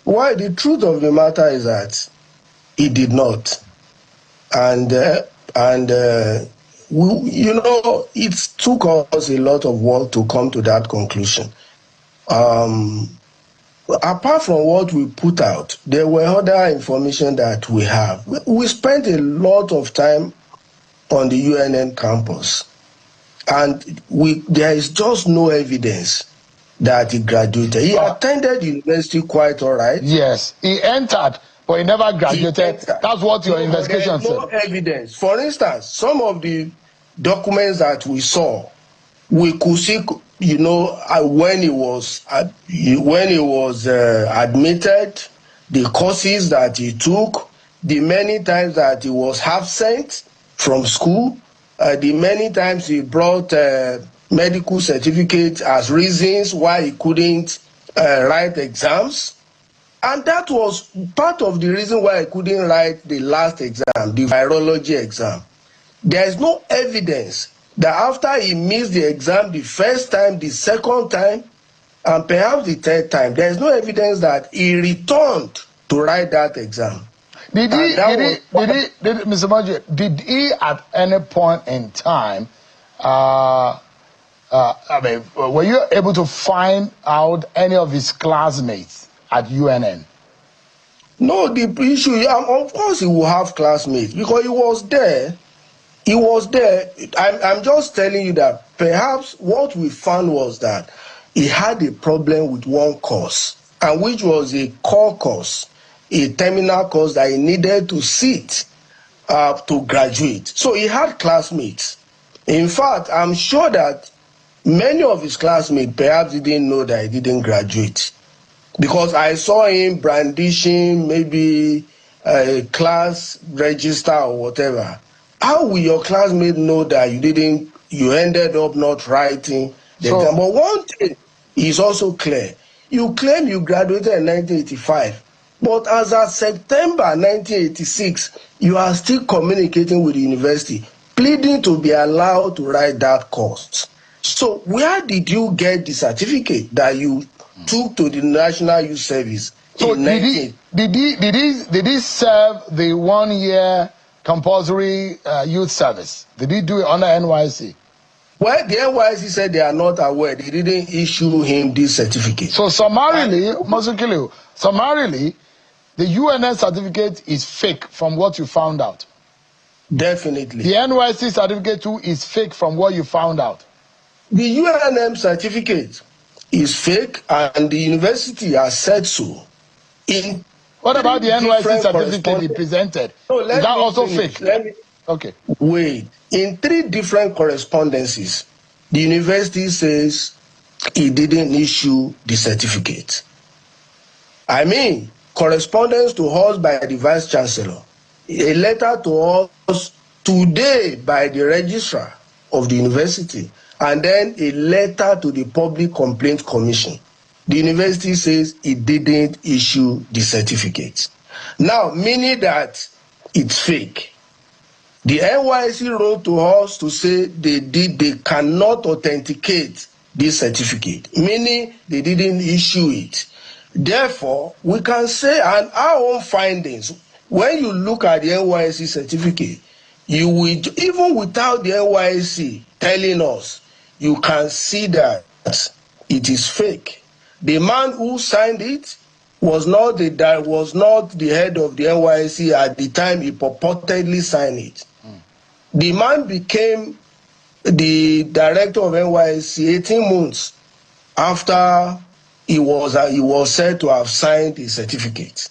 Well, the truth of the matter is that he did not. And it took us a lot of work to come to that conclusion. Apart from what we put out, there were other information that we have. We spent a lot of time on the UNN campus, and there is just no evidence that he graduated. He attended university quite all right. Yes, he entered, but he never graduated. That's what your investigation said. No evidence. For instance, some of the documents that we saw, we could see, when he was admitted, the courses that he took, the many times that he was absent from school, the many times he brought medical certificates as reasons why he couldn't write exams. And that was part of the reason why I couldn't write the last exam, the virology exam. There is no evidence that after he missed the exam the first time, the second time, and perhaps the third time, there is no evidence that he returned to write that exam. Mr. Maji, did he at any point in time, were you able to find out any of his classmates at UNN? No, the issue, of course he will have classmates because he was there. He was there. I'm just telling you that perhaps what we found was that he had a problem with one course, and which was a core course, a terminal course that he needed to sit to graduate. So he had classmates. In fact, I'm sure that many of his classmates perhaps didn't know that he didn't graduate, because I saw him brandishing maybe a class register or whatever. How will your classmates know that you ended up not writing the exam? But one thing is also clear. You claim you graduated in 1985, but as of September 1986, you are still communicating with the university, pleading to be allowed to write that course. So where did you get the certificate that you took to the National Youth Service? So did he serve the 1 year compulsory youth service? Did he do it under NYC? Well, the NYC said they are not aware. They didn't issue him this certificate. So summarily, the UNN certificate is fake from what you found out. Definitely. The NYC certificate too is fake from what you found out. The UNN certificate is fake, and the university has said so. What about the NYC certificate he presented? No, is that also fake? Okay. Wait. In 3 different correspondences, the university says he didn't issue the certificate. I mean, correspondence to us by the Vice Chancellor, a letter to us today by the registrar of the university, and then a letter to the Public Complaint Commission. The university says it didn't issue the certificate. Now, meaning that it's fake. The NYC wrote to us to say they cannot authenticate this certificate, meaning they didn't issue it. Therefore, we can say, and our own findings, when you look at the NYC certificate, you will, even without the NYC telling us, you can see that it is fake. The man who signed it was not the head of the NYC at the time he purportedly signed it. The man became the director of NYC 18 months after he was said to have signed the certificate.